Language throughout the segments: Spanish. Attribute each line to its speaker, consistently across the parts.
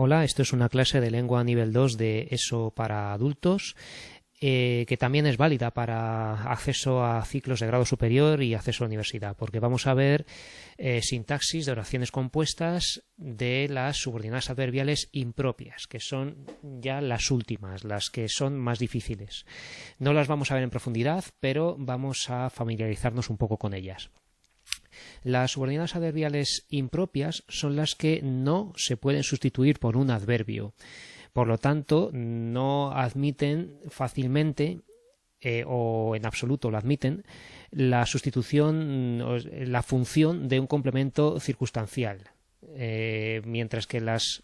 Speaker 1: Hola, esto es una clase de lengua nivel 2 de ESO para adultos, que también es válida para acceso a ciclos de grado superior y acceso a la universidad, porque vamos a ver sintaxis de oraciones compuestas de las subordinadas adverbiales impropias, que son ya las últimas, las que son más difíciles. No las vamos a ver en profundidad, pero vamos a familiarizarnos un poco con ellas. Las subordinadas adverbiales impropias son las que no se pueden sustituir por un adverbio. Por lo tanto, no admiten fácilmente o en absoluto lo admiten la sustitución, la función de un complemento circunstancial, mientras que las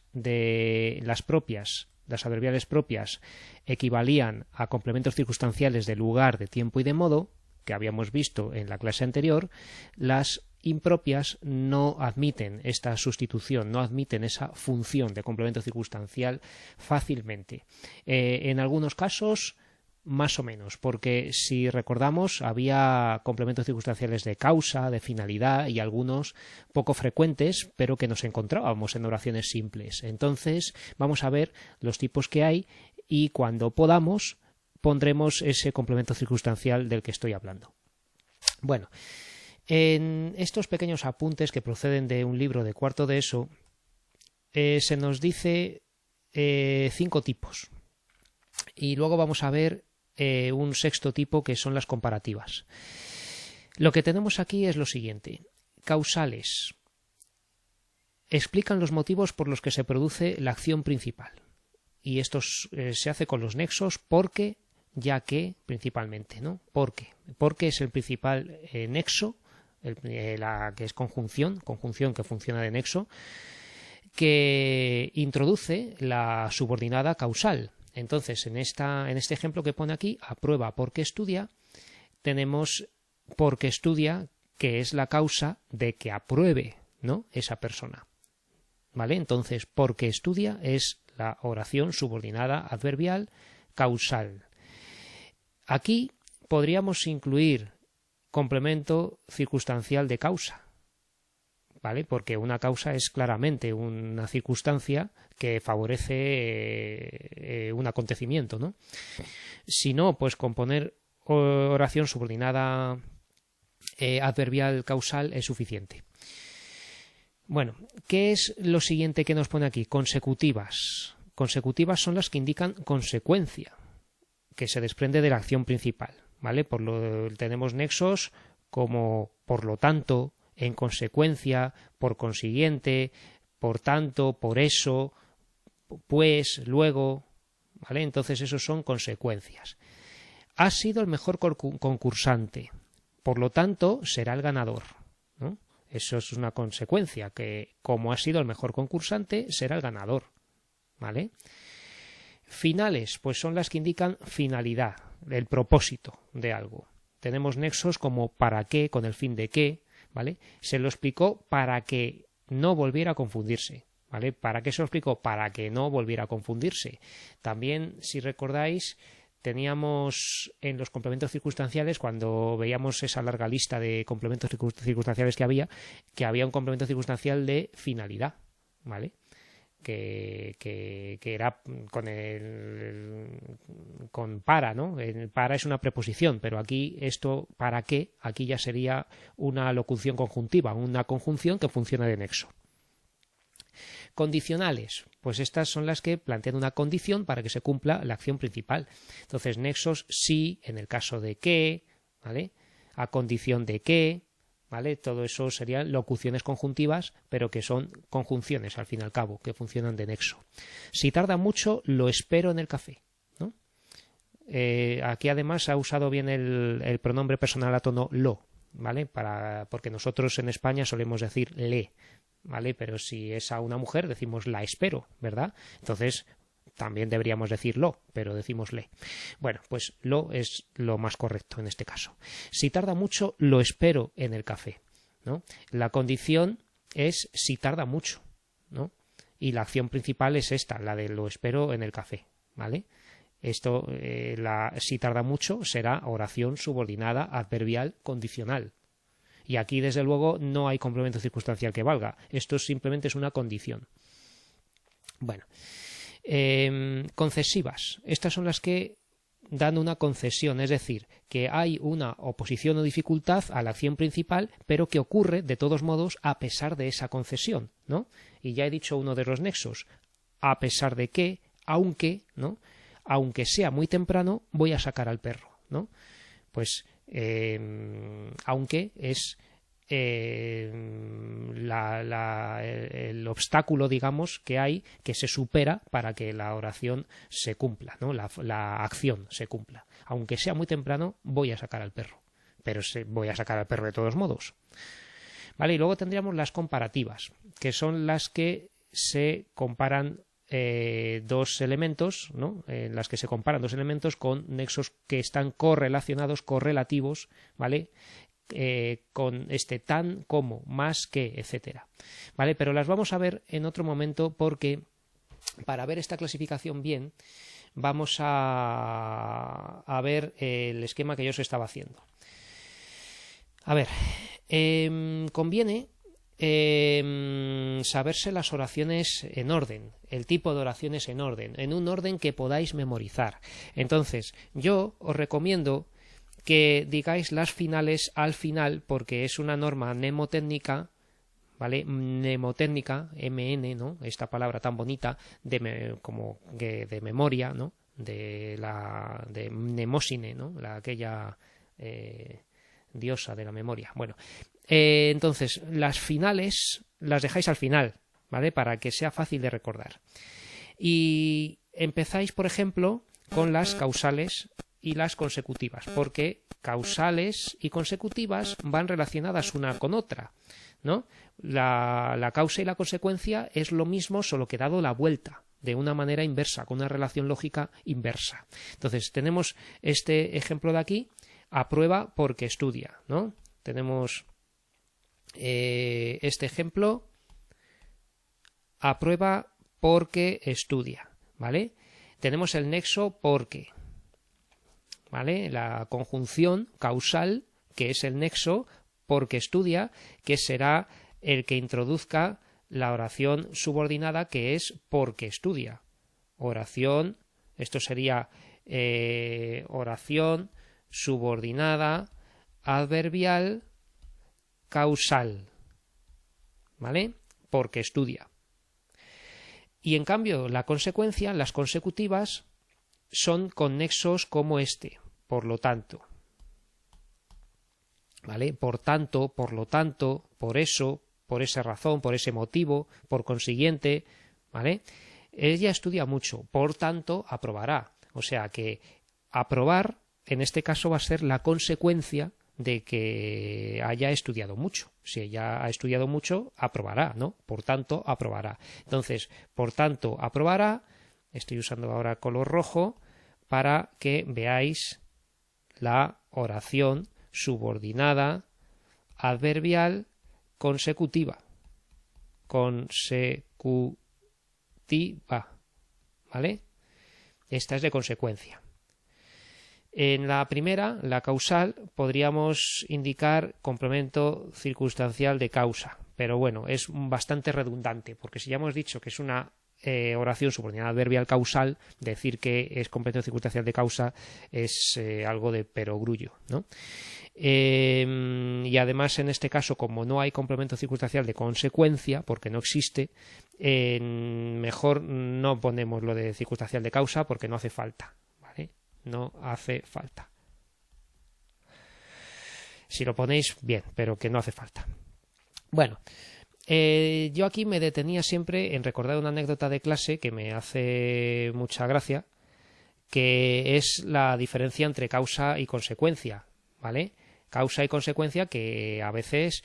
Speaker 1: adverbiales propias equivalían a complementos circunstanciales de lugar, de tiempo y de modo, que habíamos visto en la clase anterior. Las impropias no admiten esta sustitución, no admiten esa función de complemento circunstancial fácilmente. En algunos casos, más o menos, porque si recordamos, había complementos circunstanciales de causa, de finalidad y algunos poco frecuentes, pero que nos encontrábamos en oraciones simples. Entonces, vamos a ver los tipos que hay y cuando podamos pondremos ese complemento circunstancial del que estoy hablando. Bueno, en estos pequeños apuntes que proceden de un libro de cuarto de ESO, se nos dice 5 tipos. Y luego vamos a ver un sexto tipo, que son las comparativas. Lo que tenemos aquí es lo siguiente. Causales. Explican los motivos por los que se produce la acción principal. Y esto se hace con los nexos porque, ya que, principalmente, ¿no? Porque es el principal nexo, la que es conjunción que funciona de nexo, que introduce la subordinada causal. Entonces, en este ejemplo que pone aquí, aprueba porque estudia, tenemos porque estudia, que es la causa de que apruebe, ¿no?, esa persona. ¿Vale? Entonces, porque estudia es la oración subordinada adverbial causal. Aquí podríamos incluir complemento circunstancial de causa, ¿vale? Porque una causa es claramente una circunstancia que favorece un acontecimiento, ¿no? Si no, pues con poner oración subordinada adverbial causal es suficiente. Bueno, ¿qué es lo siguiente que nos pone aquí? Consecutivas. Consecutivas son las que indican consecuencia, que se desprende de la acción principal, ¿vale? Tenemos nexos como por lo tanto, en consecuencia, por consiguiente, por tanto, por eso, pues, luego, ¿vale? Entonces esos son consecuencias. Ha sido el mejor concursante, por lo tanto será el ganador, ¿no? Eso es una consecuencia, que como ha sido el mejor concursante será el ganador, ¿vale? Finales, pues son las que indican finalidad, el propósito de algo. Tenemos nexos como para qué, con el fin de qué, ¿vale? Se lo explicó para que no volviera a confundirse, ¿vale? ¿Para qué se lo explicó? Para que no volviera a confundirse. También, si recordáis, teníamos en los complementos circunstanciales, cuando veíamos esa larga lista de complementos circunstanciales que había un complemento circunstancial de finalidad, ¿vale? Que era con para, ¿no? El para es una preposición, pero aquí esto para qué, aquí ya sería una locución conjuntiva, una conjunción que funciona de nexo. Condicionales, pues estas son las que plantean una condición para que se cumpla la acción principal. Entonces, nexos sí, en el caso de que, ¿vale? A condición de que, ¿vale? Todo eso serían locuciones conjuntivas, pero que son conjunciones al fin y al cabo, que funcionan de nexo. Si tarda mucho, lo espero en el café, ¿no? Aquí además ha usado bien el pronombre personal átono lo, ¿vale? Porque nosotros en España solemos decir le, ¿vale? Pero si es a una mujer decimos la espero, ¿verdad? Entonces también deberíamos decir lo, pero decimos le. Bueno, pues lo es lo más correcto en este caso. Si tarda mucho, lo espero en el café, ¿no? La condición es si tarda mucho, ¿no? Y la acción principal es esta, la de lo espero en el café, ¿vale? Esto, si tarda mucho, será oración subordinada adverbial condicional. Y aquí, desde luego, no hay complemento circunstancial que valga. Esto simplemente es una condición. Bueno, concesivas. Estas son las que dan una concesión, es decir, que hay una oposición o dificultad a la acción principal, pero que ocurre de todos modos a pesar de esa concesión, ¿no? Y ya he dicho uno de los nexos, a pesar de que, aunque, ¿no? Aunque sea muy temprano, voy a sacar al perro, ¿no? Pues aunque es el obstáculo, digamos, que hay, que se supera para que la oración se cumpla, ¿no? La acción se cumpla. Aunque sea muy temprano, voy a sacar al perro, pero voy a sacar al perro de todos modos. ¿Vale? Y luego tendríamos las comparativas, que son las que se comparan dos elementos, ¿no? En las que se comparan dos elementos con nexos que están correlacionados, correlativos, ¿vale? Con tan, como, más que, etcétera. ¿Vale? Pero las vamos a ver en otro momento porque para ver esta clasificación bien vamos a ver el esquema que yo os estaba haciendo. A ver, conviene saberse las oraciones en orden, el tipo de oraciones en un orden que podáis memorizar. Entonces, yo os recomiendo que digáis las finales al final porque es una norma mnemotécnica, ¿vale? Mnemotécnica, MN, ¿no? Esta palabra tan bonita como que de memoria, ¿no? De mnemosine, ¿no? Aquella diosa de la memoria. Bueno, entonces las finales las dejáis al final, ¿vale? Para que sea fácil de recordar. Y empezáis, por ejemplo, con las causales y las consecutivas, porque causales y consecutivas van relacionadas una con otra, ¿no? La causa y la consecuencia es lo mismo, solo que dado la vuelta, de una manera inversa, con una relación lógica inversa. Entonces, tenemos este ejemplo de aquí, aprueba porque estudia, ¿no? Tenemos este ejemplo, aprueba porque estudia, ¿vale? Tenemos el nexo porque, ¿vale? La conjunción causal, que es el nexo porque estudia, que será el que introduzca la oración subordinada, que es porque estudia. Oración, esto sería oración subordinada adverbial causal, ¿vale? Porque estudia. Y en cambio, la consecuencia, las consecutivas, son con nexos como este, por lo tanto, ¿vale? Por tanto, por lo tanto, por eso, por esa razón, por ese motivo, por consiguiente, ¿vale? Ella estudia mucho, por tanto, aprobará. O sea que aprobar, en este caso, va a ser la consecuencia de que haya estudiado mucho. Si ella ha estudiado mucho, aprobará, ¿no? Por tanto, aprobará. Entonces, por tanto, aprobará. Estoy usando ahora color rojo para que veáis la oración subordinada adverbial consecutiva. Consecutiva, ¿vale? Esta es de consecuencia. En la primera, la causal, podríamos indicar complemento circunstancial de causa, pero bueno, es bastante redundante, porque si ya hemos dicho que es una oración subordinada adverbial causal, decir que es complemento circunstancial de causa es algo de perogrullo, ¿no? Y además en este caso, como no hay complemento circunstancial de consecuencia, porque no existe, mejor no ponemos lo de circunstancial de causa porque no hace falta, ¿vale? No hace falta. Si lo ponéis, bien, pero que no hace falta. Bueno, yo aquí me detenía siempre en recordar una anécdota de clase que me hace mucha gracia, que es la diferencia entre causa y consecuencia, ¿vale? Causa y consecuencia que a veces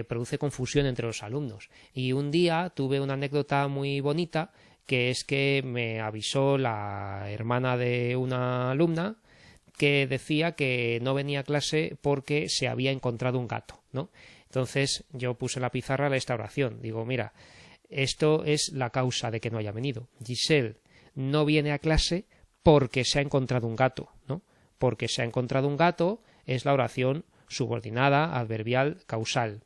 Speaker 1: produce confusión entre los alumnos. Y un día tuve una anécdota muy bonita, que es que me avisó la hermana de una alumna que decía que no venía a clase porque se había encontrado un gato, ¿no? Entonces yo puse en la pizarra esta oración. Digo, mira, esto es la causa de que no haya venido. Giselle no viene a clase porque se ha encontrado un gato, ¿no? Porque se ha encontrado un gato es la oración subordinada adverbial causal,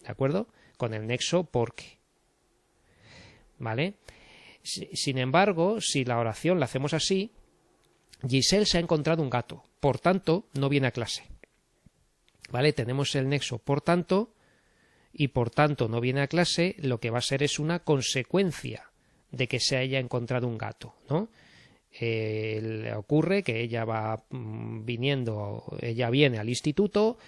Speaker 1: ¿de acuerdo? Con el nexo porque, ¿vale? Sin embargo, si la oración la hacemos así, Giselle se ha encontrado un gato, por tanto, no viene a clase. ¿Vale? Tenemos el nexo por tanto, y por tanto no viene a clase, lo que va a ser es una consecuencia de que se haya encontrado un gato, ¿no? Le ocurre que ella va viniendo, ella viene al instituto,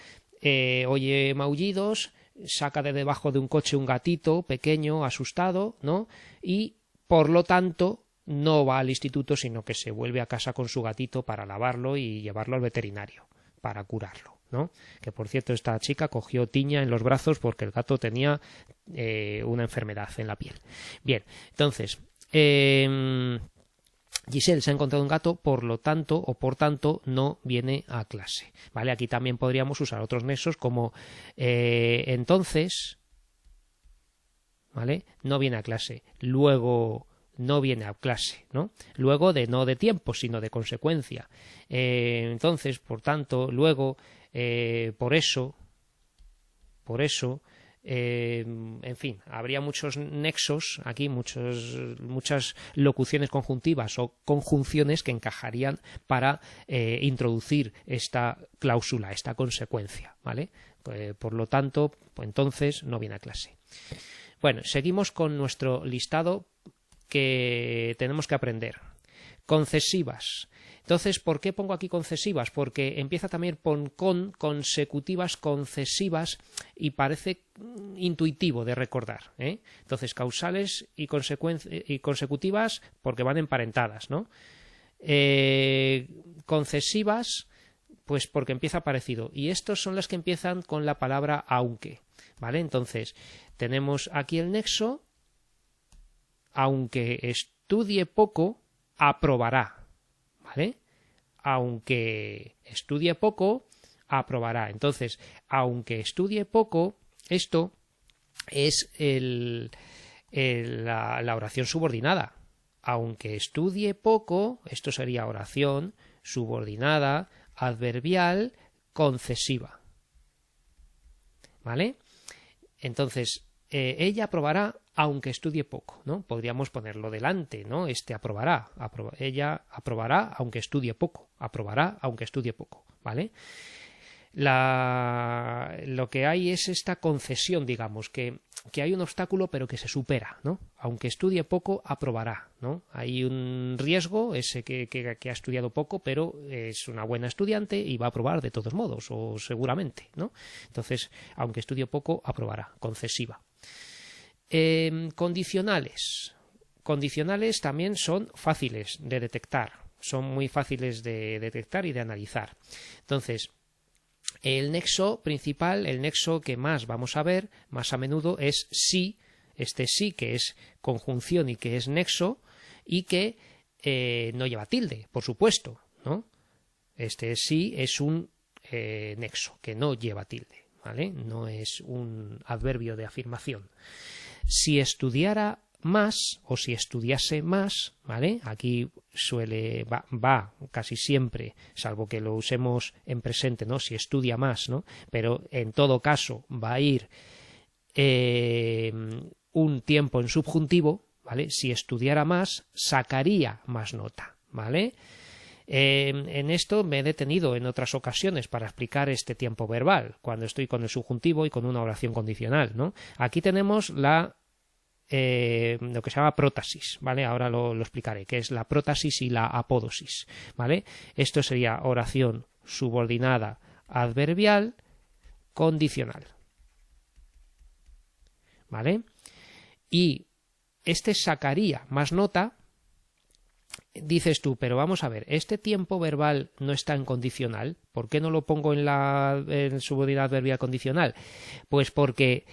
Speaker 1: oye maullidos, saca de debajo de un coche un gatito pequeño, asustado, ¿no? Y por lo tanto no va al instituto, sino que se vuelve a casa con su gatito para lavarlo y llevarlo al veterinario para curarlo, ¿no? Que por cierto, esta chica cogió tiña en los brazos porque el gato tenía una enfermedad en la piel. Bien, entonces Giselle se ha encontrado un gato, por lo tanto o por tanto no viene a clase. ¿Vale? Aquí también podríamos usar otros nexos como entonces, ¿vale? No viene a clase. Luego no viene a clase, ¿no? Luego de no de tiempo, sino de consecuencia. Entonces, por tanto, luego, por eso, en fin, habría muchos nexos aquí, muchas locuciones conjuntivas o conjunciones que encajarían para introducir esta cláusula, esta consecuencia, ¿vale? Por lo tanto, pues entonces no viene a clase. Bueno, seguimos con nuestro listado que tenemos que aprender. Concesivas. Entonces, ¿por qué pongo aquí concesivas? Porque empieza también con consecutivas, concesivas, y parece intuitivo de recordar, ¿eh? Entonces, causales y consecutivas porque van emparentadas, ¿no? Concesivas, pues porque empieza parecido. Y estos son las que empiezan con la palabra aunque, ¿vale? Entonces, tenemos aquí el nexo, aunque estudie poco, aprobará. ¿Vale? Aunque estudie poco, aprobará. Entonces, aunque estudie poco, esto es la oración subordinada. Aunque estudie poco, esto sería oración subordinada, adverbial, concesiva. ¿Vale? Entonces, ella aprobará aunque estudie poco, ¿no? Podríamos ponerlo delante, ¿no? Aprobará, ella aprobará aunque estudie poco, aprobará aunque estudie poco, ¿vale? Lo que hay es esta concesión, digamos, que hay un obstáculo pero que se supera, ¿no? Aunque estudie poco, aprobará, ¿no? Hay un riesgo, ese que ha estudiado poco, pero es una buena estudiante y va a aprobar de todos modos, o seguramente, ¿no? Entonces, aunque estudie poco, aprobará, concesiva. Condicionales. Condicionales también son fáciles de detectar, son muy fáciles de detectar y de analizar. Entonces, el nexo principal, el nexo que más vamos a ver más a menudo es sí, sí que es conjunción y que es nexo y que no lleva tilde, por supuesto, ¿no? Sí es un nexo que no lleva tilde, ¿vale? No es un adverbio de afirmación. Si estudiara más o si estudiase más, ¿vale? Aquí va casi siempre, salvo que lo usemos en presente, ¿no? Si estudia más, ¿no? Pero en todo caso va a ir un tiempo en subjuntivo, ¿vale? Si estudiara más, sacaría más nota, ¿vale? En esto me he detenido en otras ocasiones para explicar este tiempo verbal, cuando estoy con el subjuntivo y con una oración condicional, ¿no? Aquí tenemos lo que se llama prótasis, ¿vale? Ahora lo explicaré, que es la prótasis y la apódosis, ¿vale? Esto sería oración subordinada adverbial condicional, ¿vale? Y sacaría más nota. Dices tú, pero vamos a ver, este tiempo verbal no está en condicional, ¿por qué no lo pongo en subordinada adverbial condicional? Pues porque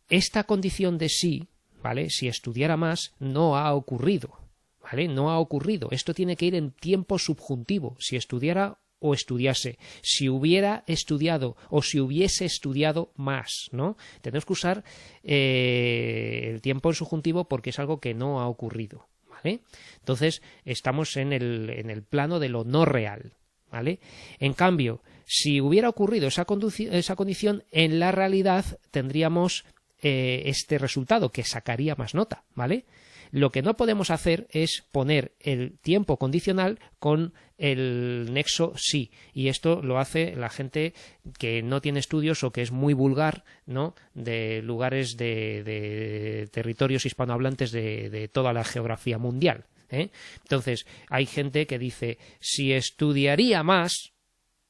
Speaker 1: esta condición de sí, ¿vale? Si estudiara más, no ha ocurrido, ¿vale? No ha ocurrido, esto tiene que ir en tiempo subjuntivo, si estudiara o estudiase, si hubiera estudiado o si hubiese estudiado más, ¿no? Tenemos que usar el tiempo en subjuntivo porque es algo que no ha ocurrido. ¿Vale? Entonces estamos en el plano de lo no real, ¿vale? En cambio, si hubiera ocurrido esa condición, en la realidad tendríamos este resultado, que sacaría más nota, ¿vale? Lo que no podemos hacer es poner el tiempo condicional con el nexo sí, y esto lo hace la gente que no tiene estudios o que es muy vulgar, ¿no?, de lugares de territorios hispanohablantes de toda la geografía mundial, ¿eh? Entonces, hay gente que dice, si estudiaría más,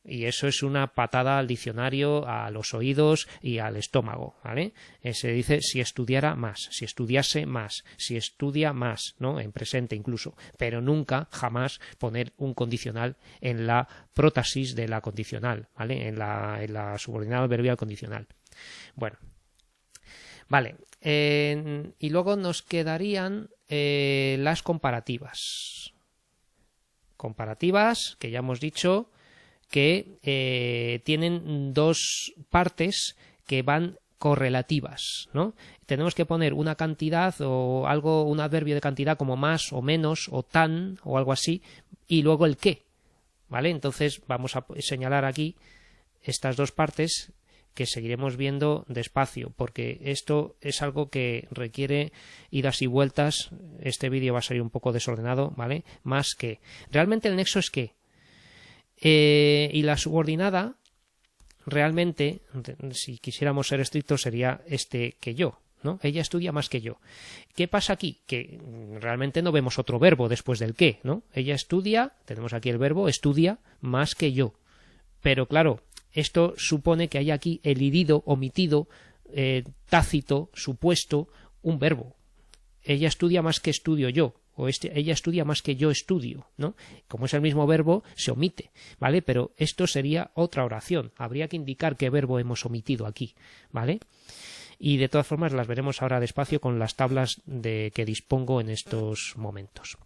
Speaker 1: y eso es una patada al diccionario, a los oídos y al estómago, ¿vale? Se dice si estudiara más, si estudiase más, si estudia más, ¿no?, en presente incluso, pero nunca, jamás poner un condicional en la prótesis de la condicional, ¿vale?, en la subordinada adverbial condicional. Bueno, vale, y luego nos quedarían las comparativas. Comparativas, que ya hemos dicho que tienen dos partes que van correlativas, ¿no? Tenemos que poner una cantidad o algo, un adverbio de cantidad como más o menos o tan o algo así, y luego el qué, ¿vale? Entonces vamos a señalar aquí estas dos partes que seguiremos viendo despacio, porque esto es algo que requiere idas y vueltas. Este vídeo va a salir un poco desordenado, ¿vale? Más que. Realmente el nexo es qué. Y la subordinada, realmente, si quisiéramos ser estrictos, sería que yo, ¿no? Ella estudia más que yo. ¿Qué pasa aquí? Que realmente no vemos otro verbo después del qué, ¿no? Ella estudia, tenemos aquí el verbo, estudia más que yo. Pero claro, esto supone que hay aquí elidido, omitido, tácito, supuesto, un verbo. Ella estudia más que estudio yo. O ella estudia más que yo estudio, ¿no? Como es el mismo verbo, se omite, ¿vale? Pero esto sería otra oración. Habría que indicar qué verbo hemos omitido aquí, ¿vale? Y de todas formas las veremos ahora despacio con las tablas que dispongo en estos momentos.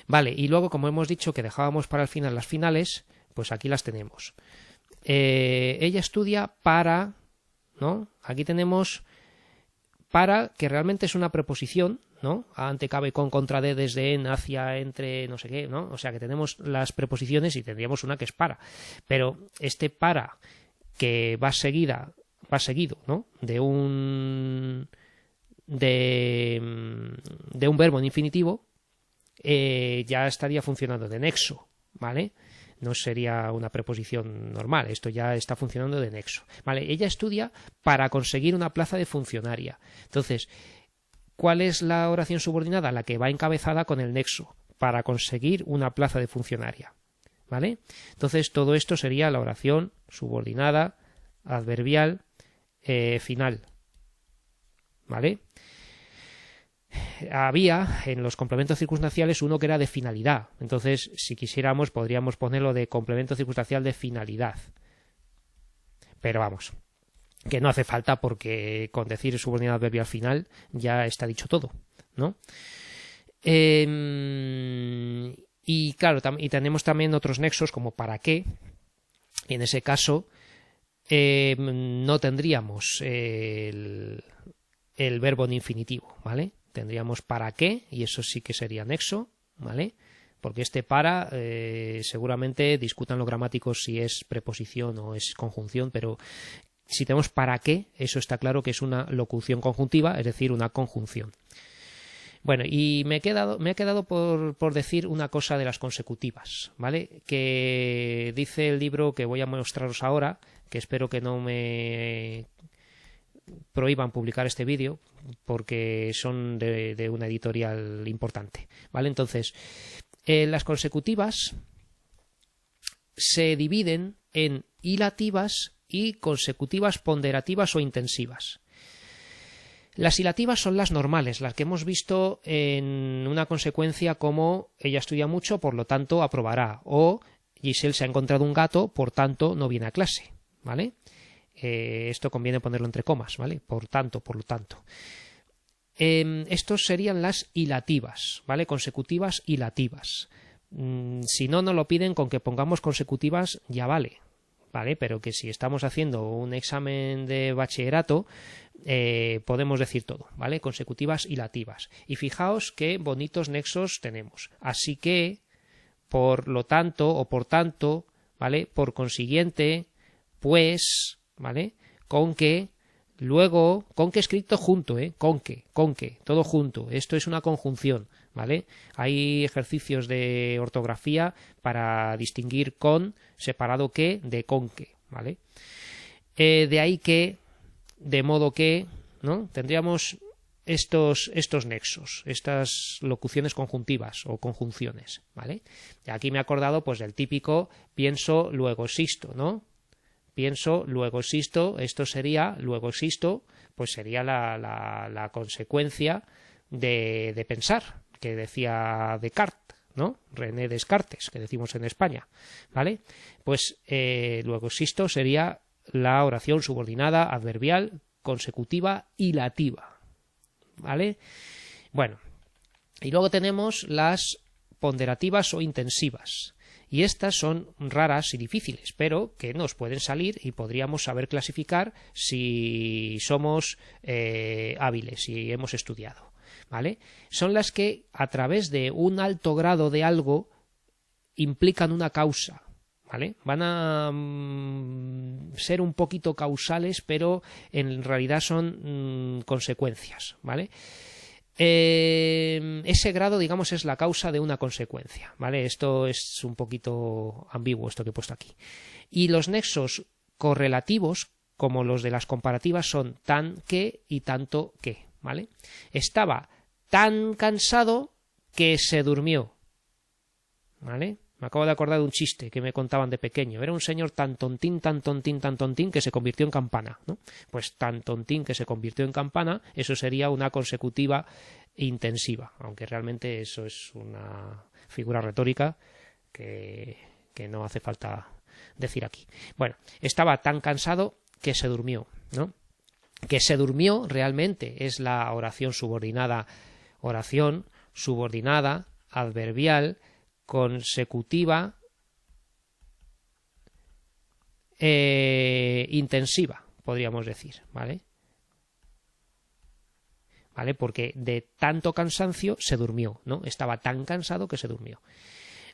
Speaker 1: Vale, y luego, como hemos dicho que dejábamos para el final las finales, pues aquí las tenemos. Ella estudia para, ¿no? Aquí tenemos para, que realmente es una preposición, ¿no? Ante, cabe, con, contra, de, desde, en, hacia, entre, no sé qué, ¿no? O sea que tenemos las preposiciones y tendríamos una que es para. Pero este para, que va seguido, ¿no?, de un verbo en infinitivo, ya estaría funcionando de nexo, ¿vale? No sería una preposición normal, esto ya está funcionando de nexo. Vale, ella estudia para conseguir una plaza de funcionaria. Entonces, ¿cuál es la oración subordinada? La que va encabezada con el nexo, para conseguir una plaza de funcionaria. ¿Vale? Entonces, todo esto sería la oración subordinada, adverbial, final. ¿Vale? Había en los complementos circunstanciales uno que era de finalidad. Entonces, si quisiéramos, podríamos ponerlo de complemento circunstancial de finalidad. Pero vamos, que no hace falta, porque con decir subordinado adverbial final ya está dicho todo, ¿no? Y claro, y tenemos también otros nexos como para qué. Y en ese caso no tendríamos el verbo en infinitivo, ¿vale? Tendríamos para qué, y eso sí que sería nexo, ¿vale? Porque este para, seguramente discutan los gramáticos si es preposición o es conjunción, pero si tenemos para qué, eso está claro que es una locución conjuntiva, es decir, una conjunción. Bueno, y me he quedado por decir una cosa de las consecutivas, ¿vale? Que dice el libro que voy a mostraros ahora, que espero que no me prohíban publicar este vídeo, porque son de una editorial importante, ¿vale? Entonces, las consecutivas se dividen en hilativas y consecutivas ponderativas o intensivas. Las hilativas son las normales, las que hemos visto en una consecuencia como ella estudia mucho, por lo tanto aprobará, o Giselle se ha encontrado un gato, por tanto no viene a clase, ¿vale? Esto conviene ponerlo entre comas, ¿vale? Por tanto, por lo tanto. Estos serían las hilativas, ¿vale? Consecutivas hilativas. Si no nos lo piden, con que pongamos consecutivas ya vale, ¿vale? Pero que si estamos haciendo un examen de bachillerato, podemos decir todo, ¿vale? Consecutivas hilativas. Y fijaos qué bonitos nexos tenemos. Así que, por lo tanto o por tanto, ¿vale? Por consiguiente, pues, ¿vale? Con que, Luego, con que escrito junto, con que, todo junto. Esto es una conjunción, ¿vale? Hay ejercicios de ortografía para distinguir con separado que de con que, ¿vale? De ahí que, de modo que, ¿no? Tendríamos estos nexos, estas locuciones conjuntivas o conjunciones, ¿vale? Y aquí me he acordado pues del típico pienso, luego existo, ¿no? Pienso, luego existo, esto sería, luego existo, pues sería la consecuencia de pensar, que decía Descartes, ¿no? René Descartes, que decimos en España, ¿vale? Pues luego existo sería la oración subordinada, adverbial, consecutiva y lativa, ¿vale? Bueno, y luego tenemos las ponderativas o intensivas. Y estas son raras y difíciles, pero que nos pueden salir y podríamos saber clasificar si somos hábiles, si hemos estudiado, ¿vale? Son las que a través de un alto grado de algo implican una causa, ¿vale? Van a ser un poquito causales, pero en realidad son consecuencias, ¿vale? Ese grado, digamos, es la causa de una consecuencia, ¿vale? Esto es un poquito ambiguo, esto que he puesto aquí. Y los nexos correlativos, como los de las comparativas, son tan que y tanto que, ¿vale? Estaba tan cansado que se durmió, ¿vale? Me acabo de acordar de un chiste que me contaban de pequeño. Era un señor tan tontín, que se convirtió en campana, ¿no? Pues tan tontín que se convirtió en campana, eso sería una consecutiva intensiva, aunque realmente eso es una figura retórica que no hace falta decir aquí. Bueno, estaba tan cansado que se durmió, ¿no? Que se durmió realmente es la oración subordinada, adverbial, consecutiva, intensiva, podríamos decir, ¿vale? ¿Vale? Porque de tanto cansancio se durmió, ¿no? Estaba tan cansado que se durmió.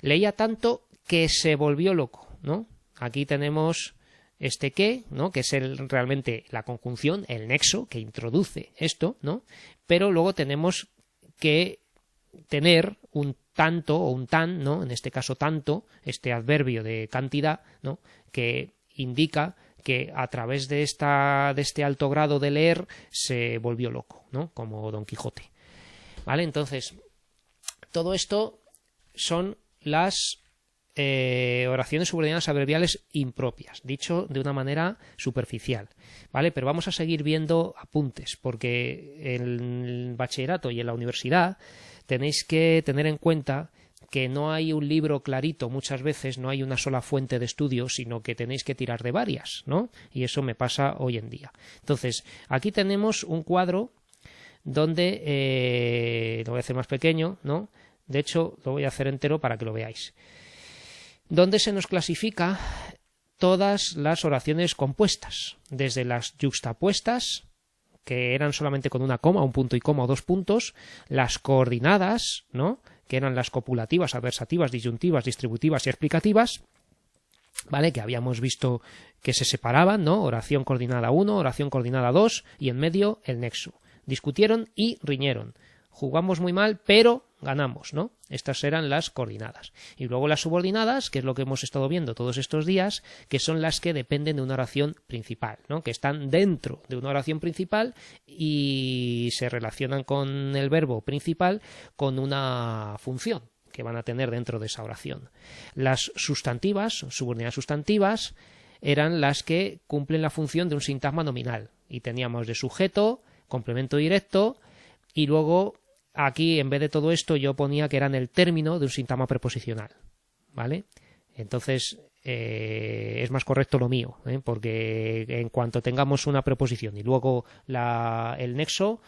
Speaker 1: Leía tanto que se volvió loco, ¿no? Aquí tenemos este que, ¿no? Que es realmente la conjunción, el nexo que introduce esto, ¿no? Pero luego tenemos que tener un tanto o un tan, ¿no? En este caso tanto, este adverbio de cantidad, ¿no? Que indica que a través de este alto grado de leer se volvió loco, ¿no? Como Don Quijote, ¿vale? Entonces, todo esto son las oraciones subordinadas adverbiales impropias, dicho de una manera superficial, ¿vale? Pero vamos a seguir viendo apuntes, porque en el bachillerato y en la universidad tenéis que tener en cuenta que no hay un libro clarito, muchas veces no hay una sola fuente de estudio, sino que tenéis que tirar de varias, ¿no? Y eso me pasa hoy en día. Entonces, aquí tenemos un cuadro donde, lo voy a hacer más pequeño, ¿no? De hecho, lo voy a hacer entero para que lo veáis. Donde se nos clasifica todas las oraciones compuestas, desde las yuxtapuestas, que eran solamente con una coma, un punto y coma o dos puntos, las coordinadas, ¿no? Que eran las copulativas, adversativas, disyuntivas, distributivas y explicativas, ¿vale? Que habíamos visto que se separaban, ¿no? Oración coordinada 1, oración coordinada 2 y en medio el nexo. Discutieron y riñeron. Jugamos muy mal, pero ganamos, ¿no? Estas eran las coordinadas. Y luego las subordinadas, que es lo que hemos estado viendo todos estos días, que son las que dependen de una oración principal, ¿no? Que están dentro de una oración principal y se relacionan con el verbo principal con una función que van a tener dentro de esa oración. Las sustantivas, subordinadas sustantivas, eran las que cumplen la función de un sintagma nominal. Y teníamos de sujeto, complemento directo, y luego aquí, en vez de todo esto, yo ponía que eran el término de un sintagma preposicional, ¿vale? Entonces, es más correcto lo mío, porque en cuanto tengamos una preposición y luego el nexo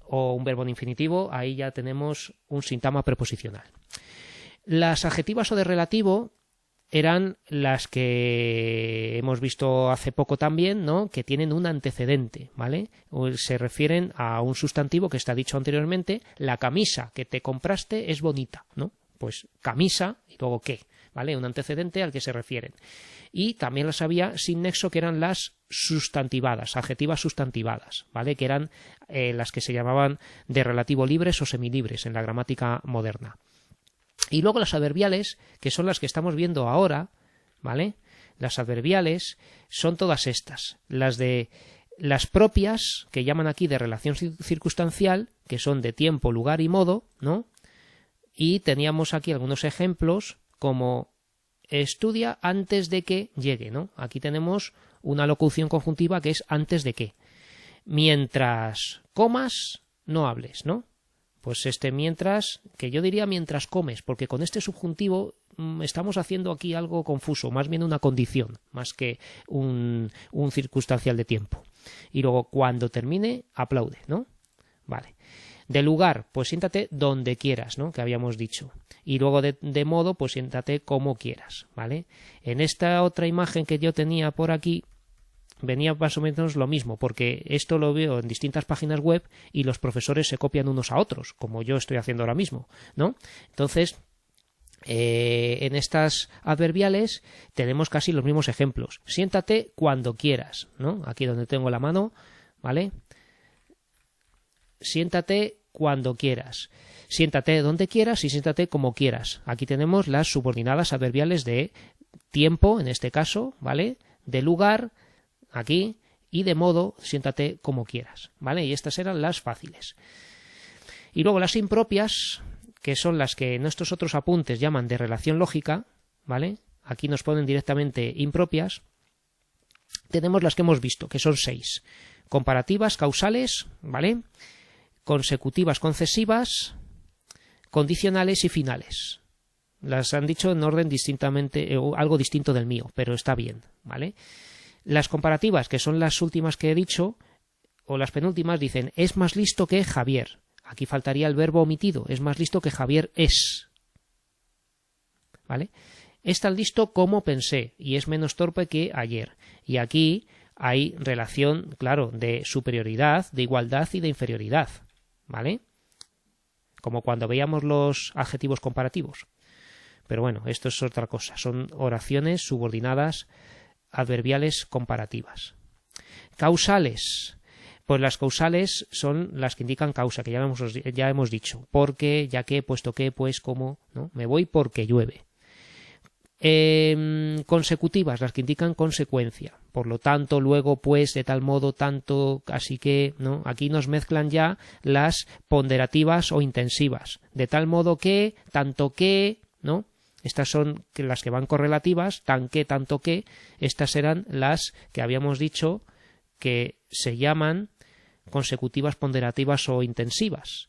Speaker 1: o un verbo en infinitivo, ahí ya tenemos un sintagma preposicional. Las adjetivas o de relativo eran las que hemos visto hace poco también, ¿no? Que tienen un antecedente, ¿vale? O se refieren a un sustantivo que está dicho anteriormente, la camisa que te compraste es bonita, ¿no? Pues camisa y luego qué, ¿vale? Un antecedente al que se refieren. Y también las había sin nexo, que eran las sustantivadas, adjetivas sustantivadas, ¿vale? Que eran las que se llamaban de relativo libres o semilibres en la gramática moderna. Y luego las adverbiales, que son las que estamos viendo ahora, ¿vale? Las adverbiales son todas estas, las propias, que llaman aquí de relación circunstancial, que son de tiempo, lugar y modo, ¿no? Y teníamos aquí algunos ejemplos como estudia antes de que llegue, ¿no? Aquí tenemos una locución conjuntiva que es antes de que. Mientras comas, no hables, ¿no? Pues mientras, que yo diría mientras comes, porque con este subjuntivo estamos haciendo aquí algo confuso, más bien una condición, más que un circunstancial de tiempo. Y luego, cuando termine, aplaude, ¿no? Vale. De lugar, pues siéntate donde quieras, ¿no? Que habíamos dicho. Y luego de modo, pues siéntate como quieras, ¿vale? En esta otra imagen que yo tenía por aquí, venía más o menos lo mismo, porque esto lo veo en distintas páginas web y los profesores se copian unos a otros, como yo estoy haciendo ahora mismo, ¿no? Entonces, en estas adverbiales tenemos casi los mismos ejemplos. Siéntate cuando quieras, ¿no? Aquí donde tengo la mano, ¿vale? Siéntate cuando quieras. Siéntate donde quieras y siéntate como quieras. Aquí tenemos las subordinadas adverbiales de tiempo, en este caso, ¿vale? De lugar, aquí, y de modo, siéntate como quieras, ¿vale? Y estas eran las fáciles. Y luego las impropias, que son las que en estos otros apuntes llaman de relación lógica, ¿vale? Aquí nos ponen directamente impropias. Tenemos las que hemos visto, que son 6. Comparativas, causales, ¿vale? Consecutivas, concesivas, condicionales y finales. Las han dicho en orden distintamente, algo distinto del mío, pero está bien, ¿vale? Las comparativas, que son las últimas que he dicho, o las penúltimas, dicen, es más listo que Javier. Aquí faltaría el verbo omitido, es más listo que Javier es. ¿Vale? Es tan listo como pensé, y es menos torpe que ayer. Y aquí hay relación, claro, de superioridad, de igualdad y de inferioridad, ¿vale? Como cuando veíamos los adjetivos comparativos. Pero bueno, esto es otra cosa, son oraciones subordinadas adverbiales comparativas. Causales. Pues las causales son las que indican causa, que ya hemos dicho. Porque, ya que, puesto que, pues, como, ¿no? Me voy porque llueve. Consecutivas, las que indican consecuencia. Por lo tanto, luego, pues, de tal modo, tanto, así que, ¿no? Aquí nos mezclan ya las ponderativas o intensivas. De tal modo que, tanto que, ¿no? Estas son las que van correlativas, tan que, tanto que. Estas eran las que habíamos dicho que se llaman consecutivas, ponderativas o intensivas.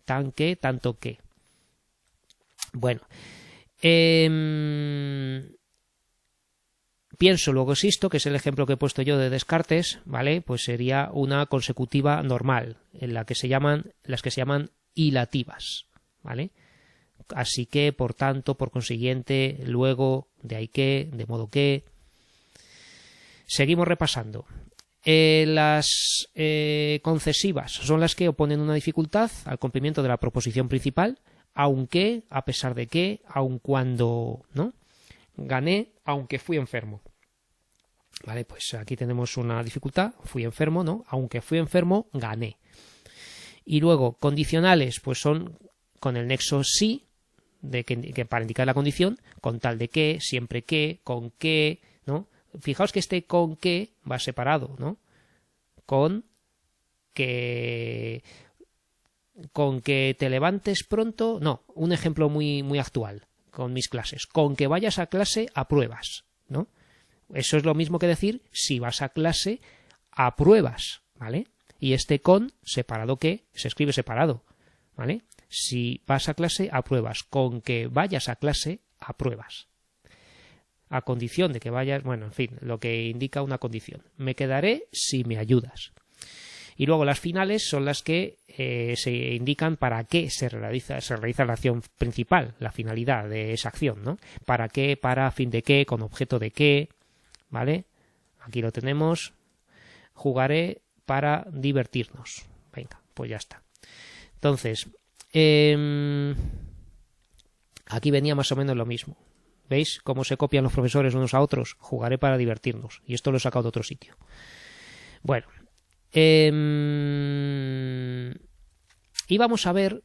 Speaker 1: Tan que, tanto que. Bueno. Pienso, luego existo, que es el ejemplo que he puesto yo de Descartes, ¿vale? Pues sería una consecutiva normal, en las que se llaman hilativas, ¿vale? Así que, por tanto, por consiguiente, luego, de ahí que, de modo que. Seguimos repasando. Las concesivas son las que oponen una dificultad al cumplimiento de la proposición principal, aunque, a pesar de que, aun cuando, ¿no? Gané, aunque fui enfermo. Vale, pues aquí tenemos una dificultad, fui enfermo, ¿no? Aunque fui enfermo, gané. Y luego, condicionales, pues son con el nexo sí, que para indicar la condición, con tal de que, siempre que, con que, ¿no? Fijaos que este con que va separado, ¿no? Con que te levantes pronto, no, un ejemplo muy, muy actual con mis clases, con que vayas a clase apruebas, ¿no? Eso es lo mismo que decir si vas a clase apruebas, ¿vale? Y este con separado que se escribe separado, ¿vale? Si vas a clase apruebas, con que vayas a clase apruebas. A condición de que vayas, bueno, en fin, lo que indica una condición. Me quedaré si me ayudas. Y luego las finales son las que se indican para qué se realiza la acción principal, la finalidad de esa acción, ¿no? Para qué, para, fin de qué, con objeto de qué, ¿vale? Aquí lo tenemos. Jugaré para divertirnos. Venga, pues ya está. Entonces, aquí venía más o menos lo mismo. ¿Veis cómo se copian los profesores unos a otros? Jugaré para divertirnos. Y esto lo he sacado de otro sitio. Bueno. Y vamos a ver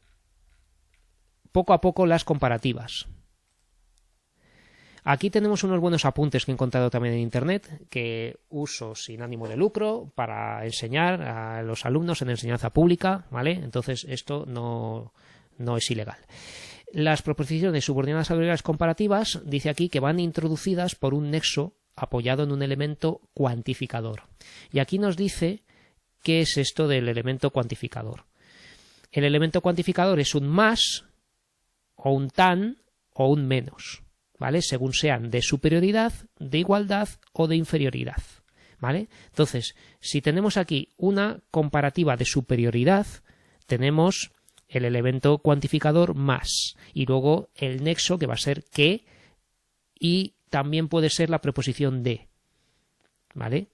Speaker 1: poco a poco las comparativas. Aquí tenemos unos buenos apuntes que he encontrado también en internet, que uso sin ánimo de lucro para enseñar a los alumnos en enseñanza pública, ¿vale? Entonces esto no es ilegal. Las proposiciones subordinadas adversariales comparativas, dice aquí que van introducidas por un nexo apoyado en un elemento cuantificador. Y aquí nos dice qué es esto del elemento cuantificador. El elemento cuantificador es un más, o un tan, o un menos, ¿vale? Según sean de superioridad, de igualdad o de inferioridad, ¿vale? Entonces, si tenemos aquí una comparativa de superioridad, tenemos el elemento cuantificador más y luego el nexo, que va a ser que, y también puede ser la preposición de, ¿vale?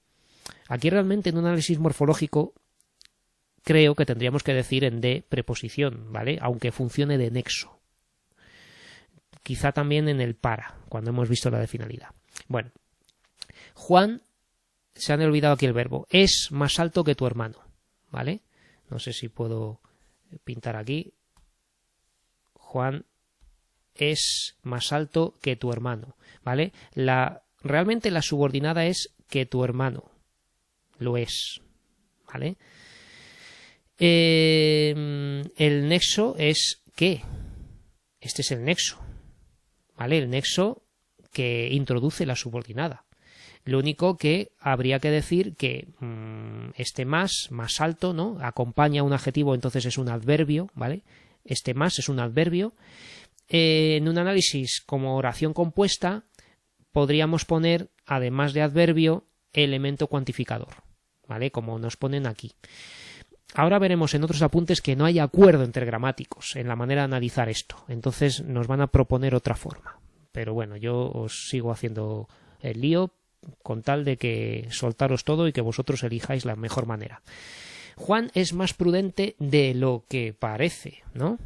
Speaker 1: Aquí realmente en un análisis morfológico creo que tendríamos que decir en de preposición, ¿vale? Aunque funcione de nexo. Quizá también en el para, cuando hemos visto la de finalidad. Bueno, Juan, se han olvidado aquí el verbo, es más alto que tu hermano, ¿vale? No sé si puedo pintar aquí. Juan es más alto que tu hermano, ¿vale? Realmente la subordinada es que tu hermano lo es, ¿vale? El nexo es que. Este es el nexo, ¿vale? El nexo que introduce la subordinada. Lo único que habría que decir que este más alto, ¿no? Acompaña un adjetivo, entonces es un adverbio, ¿vale? Este más es un adverbio. En un análisis como oración compuesta podríamos poner, además de adverbio, elemento cuantificador, ¿vale? Como nos ponen aquí. Ahora veremos en otros apuntes que no hay acuerdo entre gramáticos en la manera de analizar esto. Entonces nos van a proponer otra forma. Pero bueno, yo os sigo haciendo el lío con tal de que soltaros todo y que vosotros elijáis la mejor manera. Juan es más prudente de lo que parece, ¿no?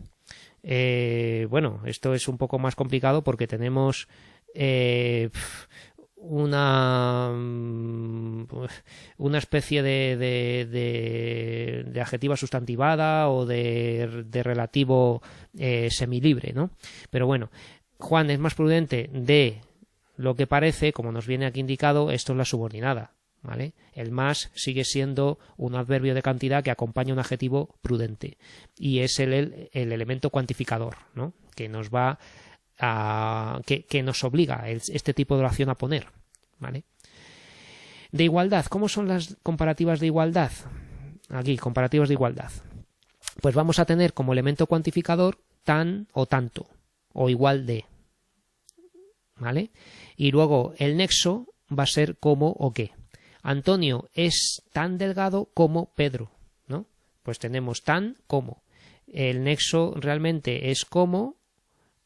Speaker 1: Bueno, esto es un poco más complicado porque tenemos una especie de adjetiva sustantivada o de relativo semilibre, ¿no? Pero bueno, Juan es más prudente de lo que parece, como nos viene aquí indicado, esto es la subordinada, ¿vale? El más sigue siendo un adverbio de cantidad que acompaña un adjetivo prudente y es el elemento cuantificador, ¿no? Que nos va que nos obliga este tipo de oración a poner, ¿vale? De igualdad, ¿cómo son las comparativas de igualdad? Aquí, comparativas de igualdad. Pues vamos a tener como elemento cuantificador tan o tanto, o igual de, ¿vale? Y luego el nexo va a ser como o qué. Antonio es tan delgado como Pedro, ¿no? Pues tenemos tan como. El nexo realmente es como.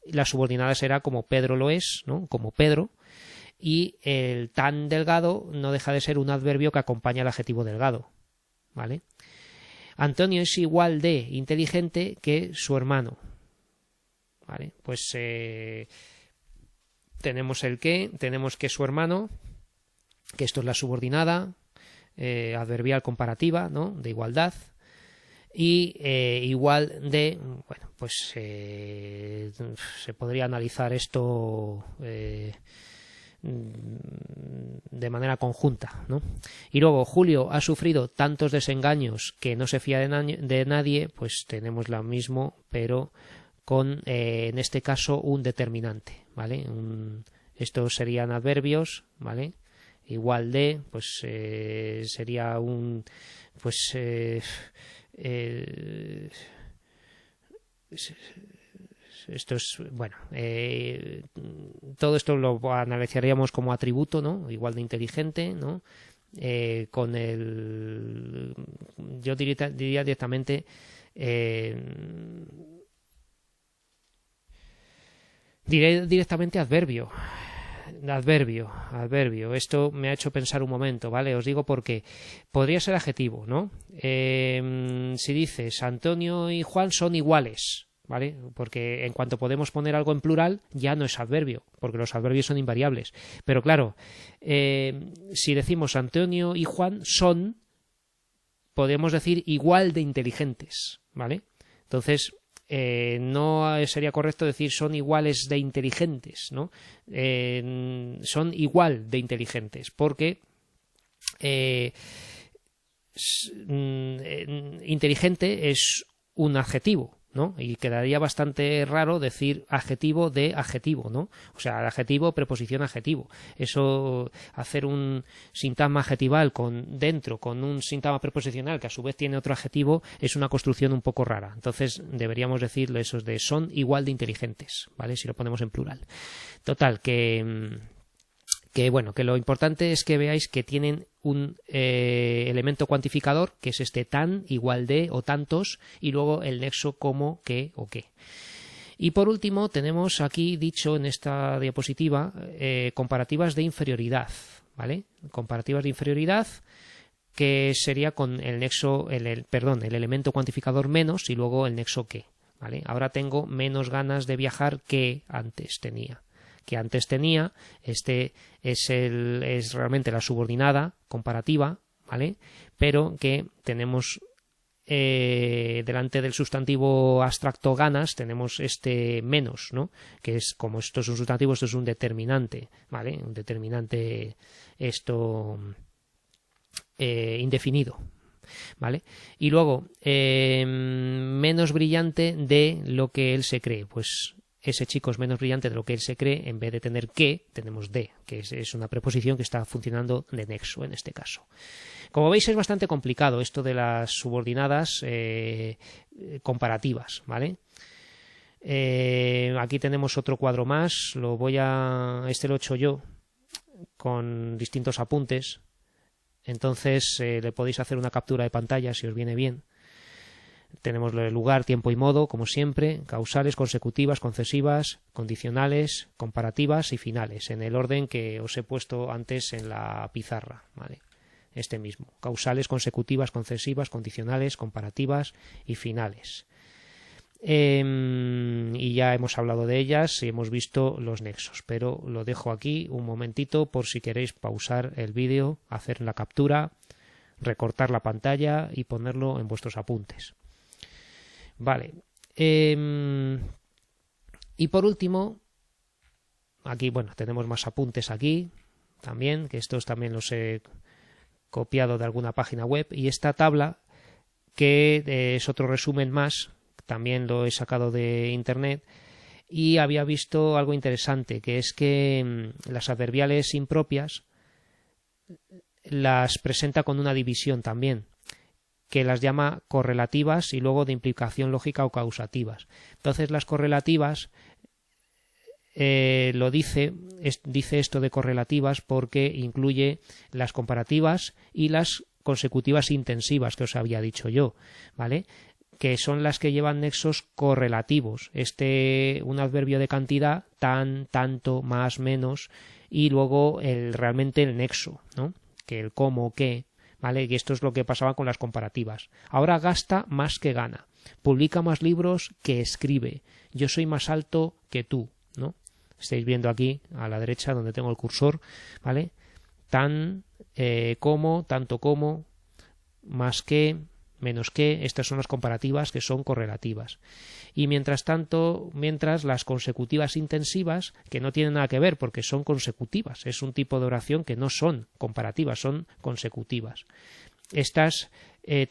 Speaker 1: La subordinada será como Pedro lo es, ¿no? Como Pedro. Y el tan delgado no deja de ser un adverbio que acompaña al adjetivo delgado, ¿vale? Antonio es igual de inteligente que su hermano, ¿vale? Pues tenemos el que, tenemos que su hermano, que esto es la subordinada, adverbial comparativa, ¿no? De igualdad. Y igual de, bueno, pues se podría analizar esto de manera conjunta, ¿no? Y luego Julio ha sufrido tantos desengaños que no se fía de nadie, pues tenemos lo mismo, pero con en este caso un determinante, ¿vale? Estos serían adverbios, ¿vale? Igual de, pues sería un, pues esto es, bueno, todo esto lo analizaríamos como atributo, ¿no? Igual de inteligente, ¿no? Con el, yo diría directamente diré directamente adverbio. Esto me ha hecho pensar un momento, ¿vale? Os digo porque podría ser adjetivo, ¿no? Si dices Antonio y Juan son iguales, ¿vale? Porque en cuanto podemos poner algo en plural, ya no es adverbio, porque los adverbios son invariables. Pero claro, si decimos Antonio y Juan son, podemos decir igual de inteligentes, ¿vale? Entonces, no sería correcto decir son iguales de inteligentes, ¿no? Son igual de inteligentes, porque inteligente es un adjetivo, ¿no? Y quedaría bastante raro decir adjetivo de adjetivo, ¿no? O sea, adjetivo, preposición, adjetivo. Eso, hacer un sintagma adjetival dentro con un sintagma preposicional que a su vez tiene otro adjetivo, es una construcción un poco rara. Entonces deberíamos decirlo esos de son igual de inteligentes, ¿vale? Si lo ponemos en plural. Total, que bueno, que lo importante es que veáis que tienen un elemento cuantificador, que es este tan, igual de o tantos, y luego el nexo como, que o qué. Y por último tenemos aquí dicho en esta diapositiva comparativas de inferioridad, ¿vale? Comparativas de inferioridad, que sería con el nexo, el elemento cuantificador menos y luego el nexo que, ¿vale? Ahora tengo menos ganas de viajar que antes tenía. Este es realmente la subordinada comparativa, ¿vale? Pero que tenemos delante del sustantivo abstracto ganas tenemos este menos, ¿no? Que es, como esto es un sustantivo, esto es un determinante, ¿vale? Un determinante indefinido, ¿vale? Y luego menos brillante de lo que él se cree, pues ese chico es menos brillante de lo que él se cree. En vez de tener que, tenemos de, que es una preposición que está funcionando de nexo en este caso. Como veis, es bastante complicado esto de las subordinadas comparativas, ¿vale? Aquí tenemos otro cuadro más. Lo he hecho yo con distintos apuntes. Entonces le podéis hacer una captura de pantalla si os viene bien. Tenemos el lugar, tiempo y modo, como siempre, causales, consecutivas, concesivas, condicionales, comparativas y finales, en el orden que os he puesto antes en la pizarra, ¿vale? Este mismo, causales, consecutivas, concesivas, condicionales, comparativas y finales. Y ya hemos hablado de ellas y hemos visto los nexos, pero lo dejo aquí un momentito por si queréis pausar el vídeo, hacer la captura, recortar la pantalla y ponerlo en vuestros apuntes. Vale. Y por último, aquí, bueno, tenemos más apuntes aquí también, que estos también los he copiado de alguna página web, y esta tabla, que es otro resumen más, también lo he sacado de internet, y había visto algo interesante, que es que las adverbiales impropias las presenta con una división también, que las llama correlativas y luego de implicación lógica o causativas. Entonces las correlativas dice esto de correlativas porque incluye las comparativas y las consecutivas intensivas que os había dicho yo, ¿vale? Que son las que llevan nexos correlativos. Un adverbio de cantidad, tan, tanto, más, menos, y luego realmente el nexo, ¿no? Que el cómo, qué, ¿vale? Y esto es lo que pasaba con las comparativas. Ahora gasta más que gana, publica más libros que escribe, yo soy más alto que tú, ¿no? Estáis viendo aquí a la derecha donde tengo el cursor, ¿vale? Tan, como, tanto como, más que, menos que, estas son las comparativas que son correlativas. Y mientras las consecutivas intensivas, que no tienen nada que ver porque son consecutivas, es un tipo de oración que no son comparativas, son consecutivas. Estas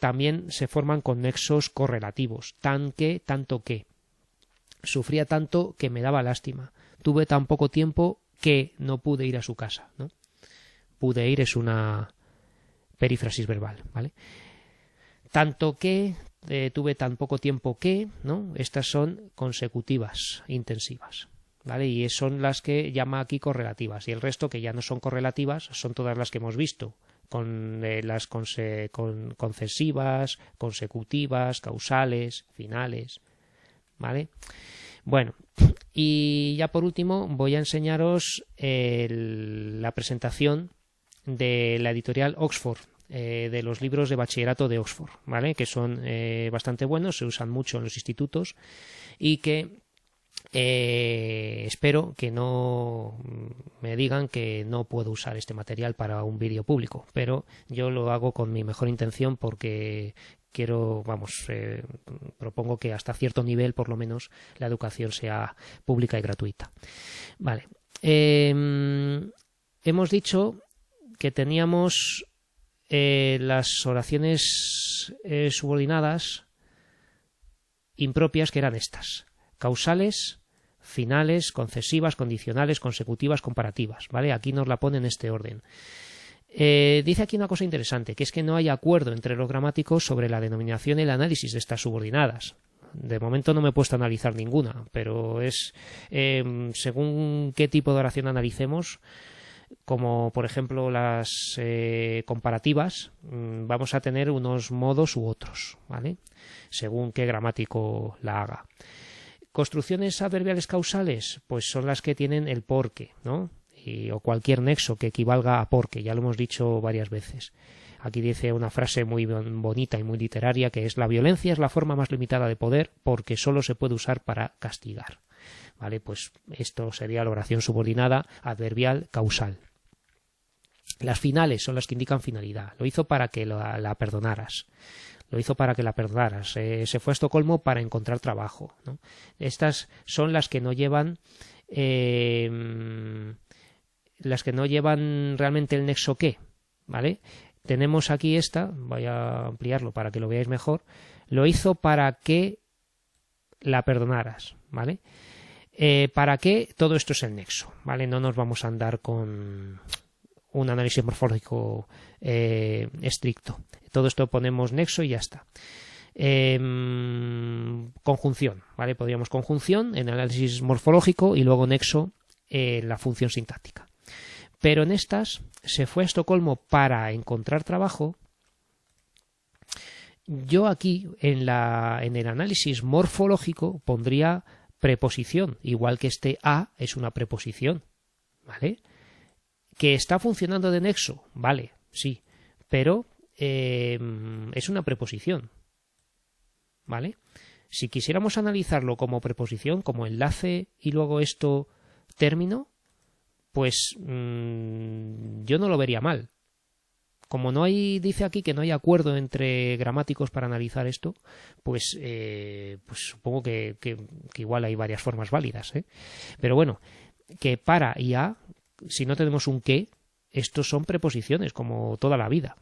Speaker 1: también se forman con nexos correlativos, tan que, tanto que. Sufría tanto que me daba lástima. Tuve tan poco tiempo que no pude ir a su casa, ¿no? Pude ir es una perífrasis verbal, ¿vale? Tanto que, tuve tan poco tiempo que, ¿no? Estas son consecutivas intensivas, ¿vale? Y son las que llama aquí correlativas. Y el resto, que ya no son correlativas, son todas las que hemos visto, con las concesivas, consecutivas, causales, finales, ¿vale? Bueno, y ya por último voy a enseñaros la presentación de la editorial Oxford. de los libros de bachillerato de Oxford, ¿vale? Que son bastante buenos, se usan mucho en los institutos y que espero que no me digan que no puedo usar este material para un vídeo público, pero yo lo hago con mi mejor intención porque quiero, propongo que hasta cierto nivel, por lo menos, la educación sea pública y gratuita. Vale. Hemos dicho que teníamos las oraciones subordinadas impropias, que eran estas: causales, finales, concesivas, condicionales, consecutivas, comparativas, ¿vale? Aquí nos la pone en este orden. Dice aquí una cosa interesante, que es que no hay acuerdo entre los gramáticos sobre la denominación y el análisis de estas subordinadas. De momento no me he puesto a analizar ninguna, pero es según qué tipo de oración analicemos, como por ejemplo las comparativas, vamos a tener unos modos u otros, ¿vale? Según qué gramático la haga. Construcciones adverbiales causales, pues son las que tienen el porque, ¿no? O cualquier nexo que equivalga a porque, ya lo hemos dicho varias veces. Aquí dice una frase muy bonita y muy literaria, que es: la violencia es la forma más limitada de poder porque solo se puede usar para castigar. ¿Vale? Pues esto sería la oración subordinada adverbial causal. Las finales son las que indican finalidad. Lo hizo para que la perdonaras. Lo hizo para que la perdonaras. Se fue a Estocolmo para encontrar trabajo, ¿no? Estas son las que no llevan realmente el nexo que, ¿vale? Tenemos aquí esta, voy a ampliarlo para que lo veáis mejor. Lo hizo para que la perdonaras, ¿vale? ¿Para qué? Todo esto es el nexo, ¿vale? No nos vamos a andar con un análisis morfológico estricto. Todo esto ponemos nexo y ya está. Conjunción, ¿vale? Podríamos conjunción en análisis morfológico y luego nexo en la función sintáctica. Pero en estas se fue a Estocolmo para encontrar trabajo. Yo aquí en el análisis morfológico pondría preposición, igual que este a es una preposición, ¿vale? ¿Que está funcionando de nexo? Vale, sí, pero es una preposición, ¿vale? Si quisiéramos analizarlo como preposición, como enlace y luego esto término, pues yo no lo vería mal. Como no hay, dice aquí que no hay acuerdo entre gramáticos para analizar esto, pues supongo que igual hay varias formas válidas, ¿eh? Pero bueno, que para y a, si no tenemos un que, estos son preposiciones, como toda la vida,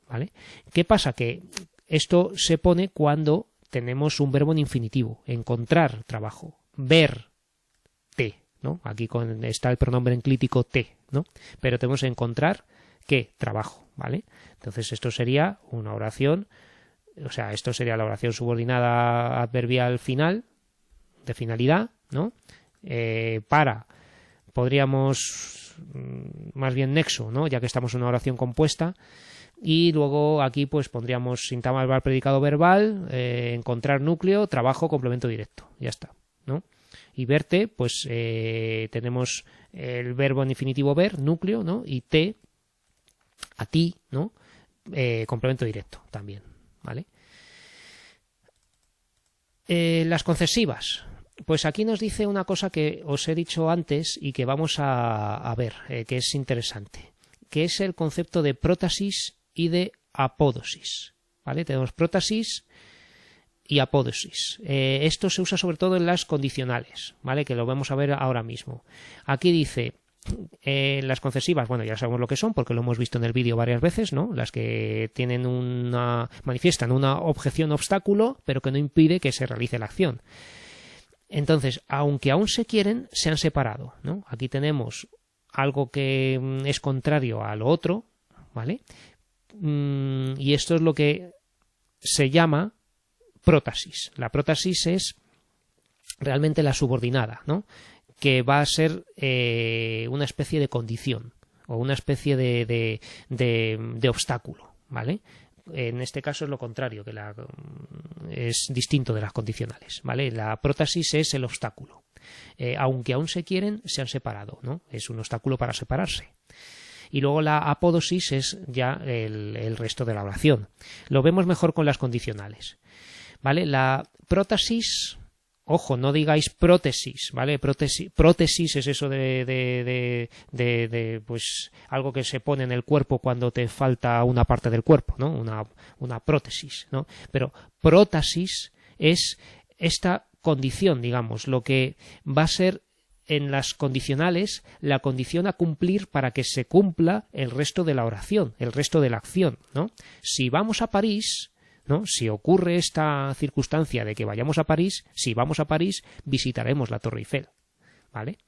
Speaker 1: ¿vale? ¿Qué pasa? Que esto se pone cuando tenemos un verbo en infinitivo: encontrar trabajo, verte, ¿no? Aquí está el pronombre enclítico te, ¿no? Pero tenemos que encontrar ¿qué? Trabajo, ¿vale? Entonces esto sería una oración, o sea, esto sería la oración subordinada adverbial final, de finalidad, ¿no? Podríamos, más bien nexo, ¿no? Ya que estamos en una oración compuesta. Y luego aquí pues pondríamos sintagma verbal, predicado verbal, encontrar núcleo, trabajo, complemento directo. Ya está, ¿no? Y verte, pues tenemos el verbo en infinitivo ver, núcleo, ¿no? Y te, a ti, ¿no? Complemento directo también, ¿vale? Las concesivas. Pues aquí nos dice una cosa que os he dicho antes y que vamos a ver, que es interesante, que es el concepto de prótasis y de apódosis, ¿vale? Tenemos prótasis y apódosis. Esto se usa sobre todo en las condicionales, ¿vale? Que lo vamos a ver ahora mismo. Aquí dice las concesivas, bueno, ya sabemos lo que son porque lo hemos visto en el vídeo varias veces, ¿no? Las que manifiestan una objeción obstáculo, pero que no impide que se realice la acción. Entonces, aunque aún se quieren, se han separado, ¿no? Aquí tenemos algo que es contrario a lo otro, ¿vale? Y esto es lo que se llama prótasis. La prótasis es realmente la subordinada, ¿no? Que va a ser una especie de condición o una especie de obstáculo, ¿vale? En este caso es lo contrario, que es distinto de las condicionales, ¿vale? La prótasis es el obstáculo. Aunque aún se quieren, se han separado, ¿no? Es un obstáculo para separarse. Y luego la apódosis es ya el resto de la oración. Lo vemos mejor con las condicionales, ¿vale? La prótasis, ojo, no digáis prótesis, ¿vale? Prótesis es eso de pues algo que se pone en el cuerpo cuando te falta una parte del cuerpo, ¿no? Una prótesis, ¿no? Pero prótasis es esta condición, digamos, lo que va a ser en las condicionales la condición a cumplir para que se cumpla el resto de la oración, el resto de la acción, ¿no? Si vamos a París, ¿no? Si ocurre esta circunstancia de que vayamos a París, si vamos a París, visitaremos la Torre Eiffel, ¿vale?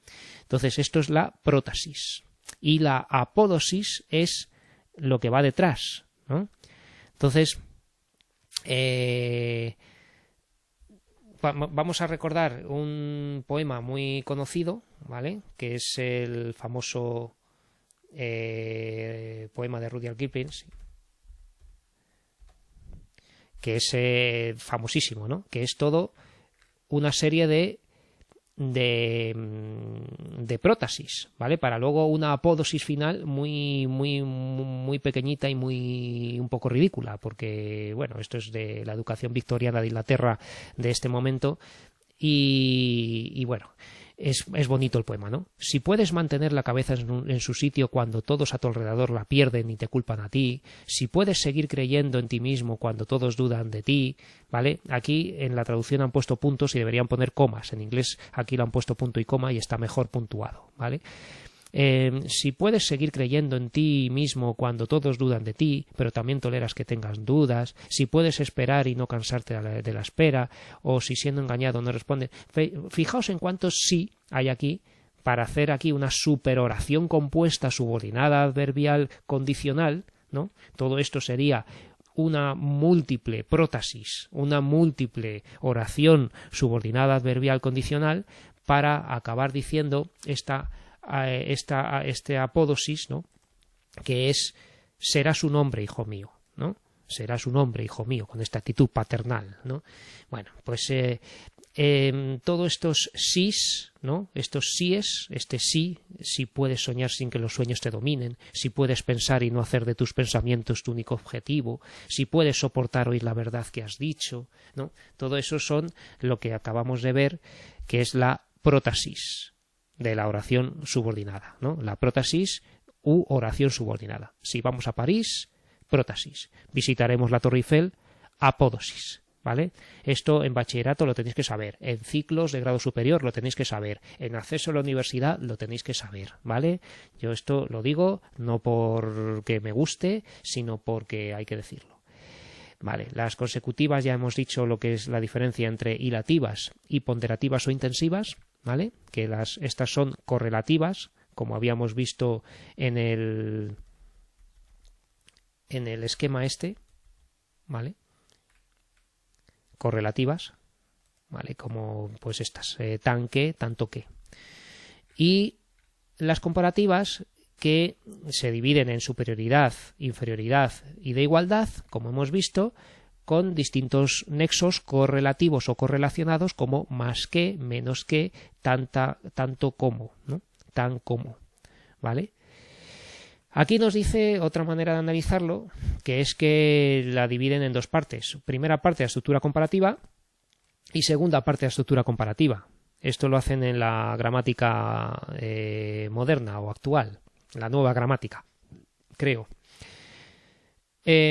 Speaker 1: Entonces esto es la prótasis. Y la apódosis es lo que va detrás, ¿no? Entonces, vamos a recordar un poema muy conocido, ¿vale? Que es el famoso poema de Rudyard Kipling, que es famosísimo, ¿no? Que es todo una serie de prótasis, ¿vale? Para luego una apódosis final muy pequeñita y un poco ridícula, porque, bueno, esto es de la educación victoriana de Inglaterra de este momento y bueno, es bonito el poema, ¿no? Si puedes mantener la cabeza en su sitio cuando todos a tu alrededor la pierden y te culpan a ti, si puedes seguir creyendo en ti mismo cuando todos dudan de ti, ¿vale? Aquí en la traducción han puesto puntos y deberían poner comas. En inglés aquí lo han puesto punto y coma y está mejor puntuado, ¿vale? Si puedes seguir creyendo en ti mismo cuando todos dudan de ti, pero también toleras que tengas dudas, si puedes esperar y no cansarte de la espera, o si siendo engañado no responde. Fijaos en cuántos sí hay aquí para hacer aquí una superoración compuesta, subordinada, adverbial, condicional, ¿no? Todo esto sería una múltiple prótasis, una múltiple oración subordinada, adverbial, condicional, para acabar diciendo este apódosis, ¿no? Que es serás un hombre, hijo mío, ¿no? Serás un hombre, hijo mío, con esta actitud paternal, ¿no? Bueno, pues todos estos sís, ¿no? Estos síes, si puedes soñar sin que los sueños te dominen, si puedes pensar y no hacer de tus pensamientos tu único objetivo, si puedes soportar oír la verdad que has dicho, ¿no? Todo eso son lo que acabamos de ver, que es la prótasis de la oración subordinada, ¿no? La prótasis u oración subordinada. Si vamos a París, prótasis. Visitaremos la Torre Eiffel, apódosis, ¿vale? Esto en bachillerato lo tenéis que saber, en ciclos de grado superior lo tenéis que saber, en acceso a la universidad lo tenéis que saber, ¿vale? Yo esto lo digo no porque me guste, sino porque hay que decirlo. Vale, las consecutivas ya hemos dicho lo que es la diferencia entre hilativas y ponderativas o intensivas, ¿vale? Que estas son correlativas, como habíamos visto en el esquema este, ¿vale? Correlativas, ¿vale? Como pues estas, tan que, tanto que. Y las comparativas, que se dividen en superioridad, inferioridad y de igualdad, como hemos visto, con distintos nexos correlativos o correlacionados como más que, menos que, tanto como, ¿no? Tan como, ¿vale? Aquí nos dice otra manera de analizarlo, que es que la dividen en dos partes. Primera parte, la estructura comparativa, y segunda parte, la estructura comparativa. Esto lo hacen en la gramática moderna o actual, la nueva gramática, creo.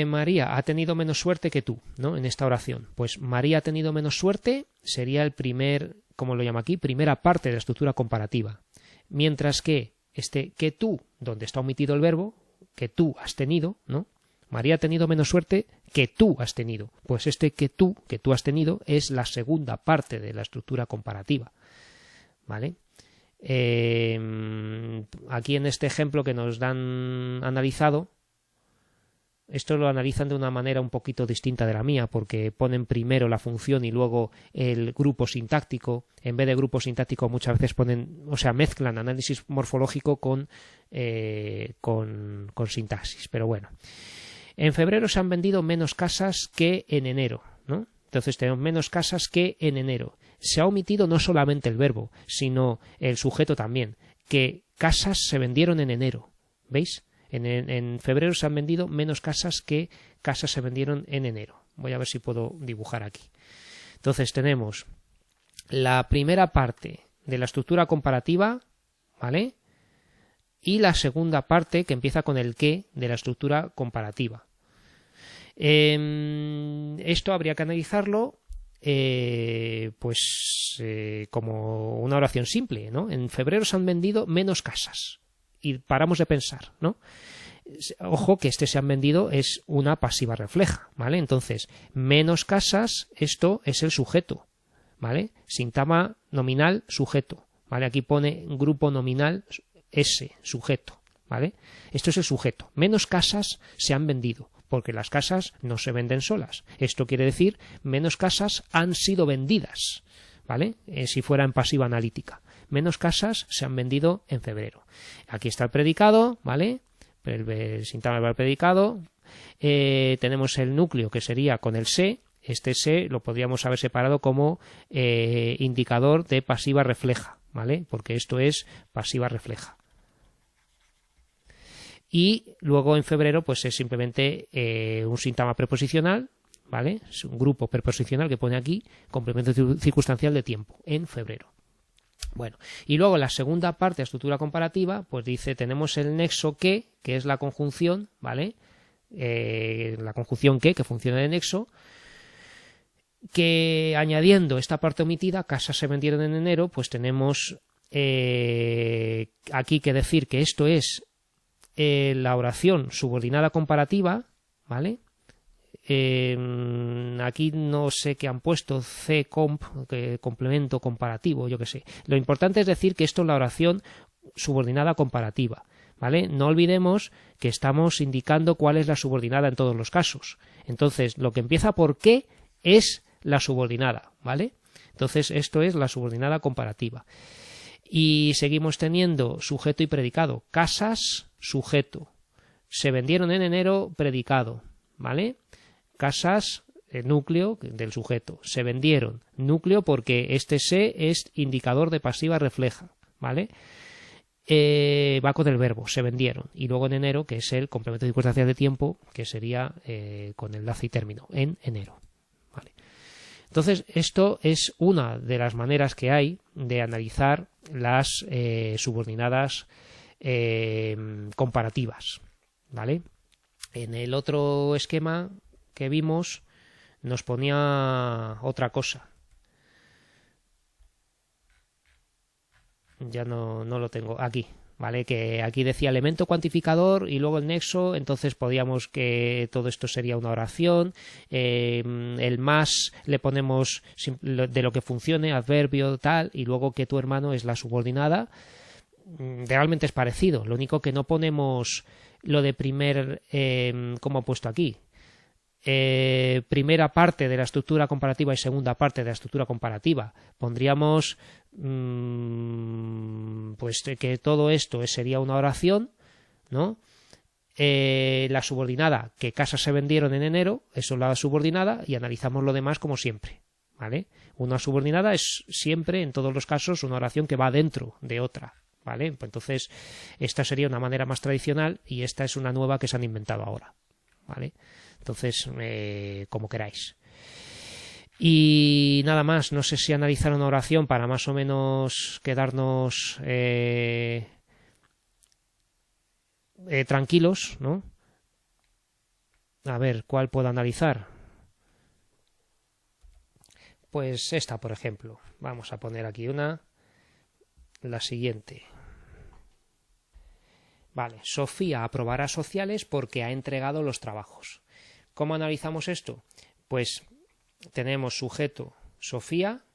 Speaker 1: María ha tenido menos suerte que tú, ¿no? En esta oración. Pues María ha tenido menos suerte sería el primer, como lo llama aquí, primera parte de la estructura comparativa. Mientras que que tú, donde está omitido el verbo, que tú has tenido, ¿no? María ha tenido menos suerte que tú has tenido. Pues que tú has tenido, es la segunda parte de la estructura comparativa, ¿vale? Aquí en este ejemplo que nos dan analizado, esto lo analizan de una manera un poquito distinta de la mía, porque ponen primero la función y luego el grupo sintáctico. En vez de grupo sintáctico muchas veces mezclan análisis morfológico con sintaxis. Pero bueno, en febrero se han vendido menos casas que en enero, ¿no? Entonces tenemos menos casas que en enero. Se ha omitido no solamente el verbo, sino el sujeto también, que casas se vendieron en enero. ¿Veis? En febrero se han vendido menos casas que casas se vendieron en enero. Voy a ver si puedo dibujar aquí. Entonces tenemos la primera parte de la estructura comparativa, ¿vale? Y la segunda parte que empieza con el qué de la estructura comparativa. Esto habría que analizarlo como una oración simple, ¿no? En febrero se han vendido menos casas y paramos de pensar, ¿no? Ojo que se han vendido es una pasiva refleja, ¿vale? Entonces, menos casas, esto es el sujeto, ¿vale? Sintagma nominal sujeto, ¿vale? Aquí pone grupo nominal S, sujeto, ¿vale? Esto es el sujeto. Menos casas se han vendido, porque las casas no se venden solas. Esto quiere decir menos casas han sido vendidas, ¿vale? Si fuera en pasiva analítica. Menos casas se han vendido en febrero. Aquí está el predicado, ¿vale? El sintagma verbal predicado. Tenemos el núcleo que sería con el se. Este se lo podríamos haber separado como indicador de pasiva refleja, ¿vale? Porque esto es pasiva refleja. Y luego en febrero pues es simplemente un sintagma preposicional, ¿vale? Es un grupo preposicional que pone aquí complemento circunstancial de tiempo en febrero. Bueno, y luego la segunda parte de la estructura comparativa, pues dice, tenemos el nexo que es la conjunción, ¿vale? La conjunción que funciona de nexo, que añadiendo esta parte omitida, casas se vendieron en enero, pues tenemos aquí que decir que esto es la oración subordinada comparativa, ¿vale? Aquí no sé qué han puesto, C-comp, complemento comparativo, yo qué sé. Lo importante es decir que esto es la oración subordinada comparativa, ¿vale? No olvidemos que estamos indicando cuál es la subordinada en todos los casos. Entonces, lo que empieza por qué es la subordinada, ¿vale? Entonces, esto es la subordinada comparativa. Y seguimos teniendo sujeto y predicado. Casas, sujeto. Se vendieron en enero, predicado, ¿vale? Casas, núcleo del sujeto. Se vendieron, núcleo porque este se es indicador de pasiva refleja, ¿vale? Va con el verbo, se vendieron. Y luego en enero, que es el complemento circunstancial de tiempo, que sería con enlace y término, en enero, ¿vale? Entonces, esto es una de las maneras que hay de analizar las subordinadas comparativas, ¿vale? En el otro esquema que vimos nos ponía otra cosa. Ya no lo tengo aquí, ¿vale? Que aquí decía elemento cuantificador y luego el nexo, entonces podíamos que todo esto sería una oración. El más le ponemos de lo que funcione, adverbio, tal, y luego que tu hermano es la subordinada. Realmente es parecido, lo único que no ponemos lo de primer, como he puesto aquí. Primera parte de la estructura comparativa y segunda parte de la estructura comparativa. Pondríamos pues que todo esto sería una oración, ¿no? La subordinada, que casas se vendieron en enero, eso es la subordinada, y analizamos lo demás como siempre, ¿vale? Una subordinada es siempre, en todos los casos, una oración que va dentro de otra, ¿vale? Pues entonces, esta sería una manera más tradicional y esta es una nueva que se han inventado ahora, ¿vale? Entonces, como queráis. Y nada más, no sé si analizar una oración para más o menos quedarnos tranquilos, ¿no? A ver, ¿cuál puedo analizar? Pues esta, por ejemplo. Vamos a poner aquí la siguiente. Vale, Sofía aprobará sociales porque ha entregado los trabajos. ¿Cómo analizamos esto? Pues tenemos sujeto Sofía,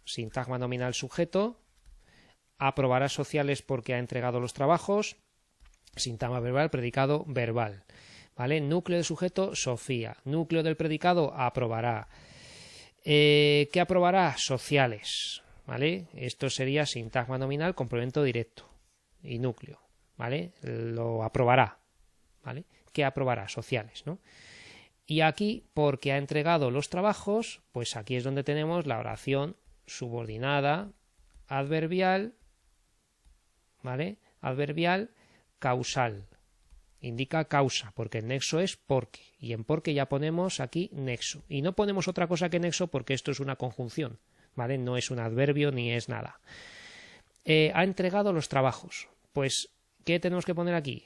Speaker 1: sintagma nominal sujeto, aprobará sociales porque ha entregado los trabajos, sintagma verbal, predicado verbal, ¿vale? Núcleo del sujeto Sofía, núcleo del predicado aprobará. ¿Qué aprobará? Sociales, ¿vale? Esto sería sintagma nominal, complemento directo y núcleo, ¿vale? Lo aprobará, ¿vale? ¿Qué aprobará? Sociales, ¿no? Y aquí, porque ha entregado los trabajos, pues aquí es donde tenemos la oración subordinada, adverbial, ¿vale? Adverbial causal, indica causa, porque el nexo es porque, y en porque ya ponemos aquí nexo, y no ponemos otra cosa que nexo porque esto es una conjunción, ¿vale? No es un adverbio ni es nada. Ha entregado los trabajos. Pues, ¿qué tenemos que poner aquí?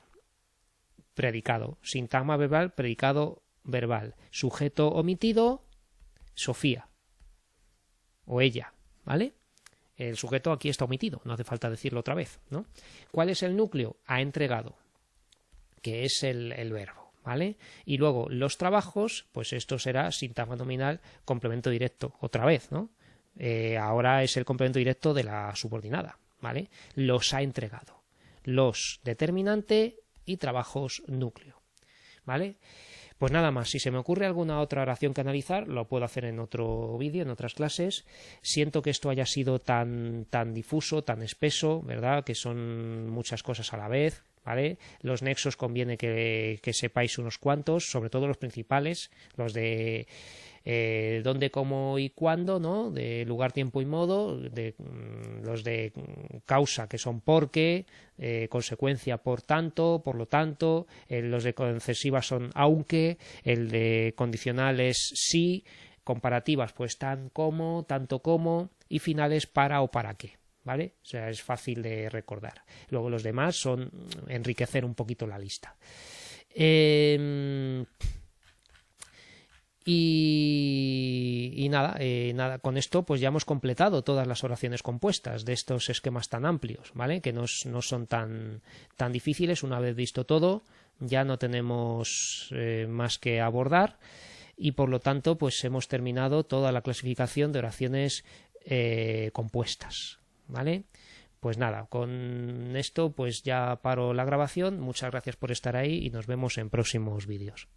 Speaker 1: Predicado, sintagma verbal, predicado verbal, sujeto omitido, Sofía o ella, ¿vale? El sujeto aquí está omitido, no hace falta decirlo otra vez, ¿no? ¿Cuál es el núcleo? Ha entregado, que es el verbo, ¿vale? Y luego los trabajos, pues esto será sintagma nominal, complemento directo, otra vez, ¿no? Ahora es el complemento directo de la subordinada, ¿vale? Los ha entregado. Los determinante y trabajos núcleo, ¿vale? Pues nada más, si se me ocurre alguna otra oración que analizar, lo puedo hacer en otro vídeo, en otras clases. Siento que esto haya sido tan difuso, tan espeso, ¿verdad? Que son muchas cosas a la vez, ¿vale? Los nexos conviene que sepáis unos cuantos, sobre todo los principales, los de dónde, cómo y cuándo, ¿no? De lugar, tiempo y modo, los de causa, que son porque, consecuencia por tanto, por lo tanto, los de concesivas son aunque, el de condicional es sí, comparativas pues tan como, tanto como, y finales para o para qué, ¿vale? O sea, es fácil de recordar. Luego los demás son enriquecer un poquito la lista. Y nada, con esto pues ya hemos completado todas las oraciones compuestas de estos esquemas tan amplios, ¿vale? Que no son tan difíciles. Una vez visto todo, ya no tenemos más que abordar y por lo tanto pues hemos terminado toda la clasificación de oraciones compuestas, ¿vale? Pues nada, con esto pues ya paro la grabación. Muchas gracias por estar ahí y nos vemos en próximos vídeos.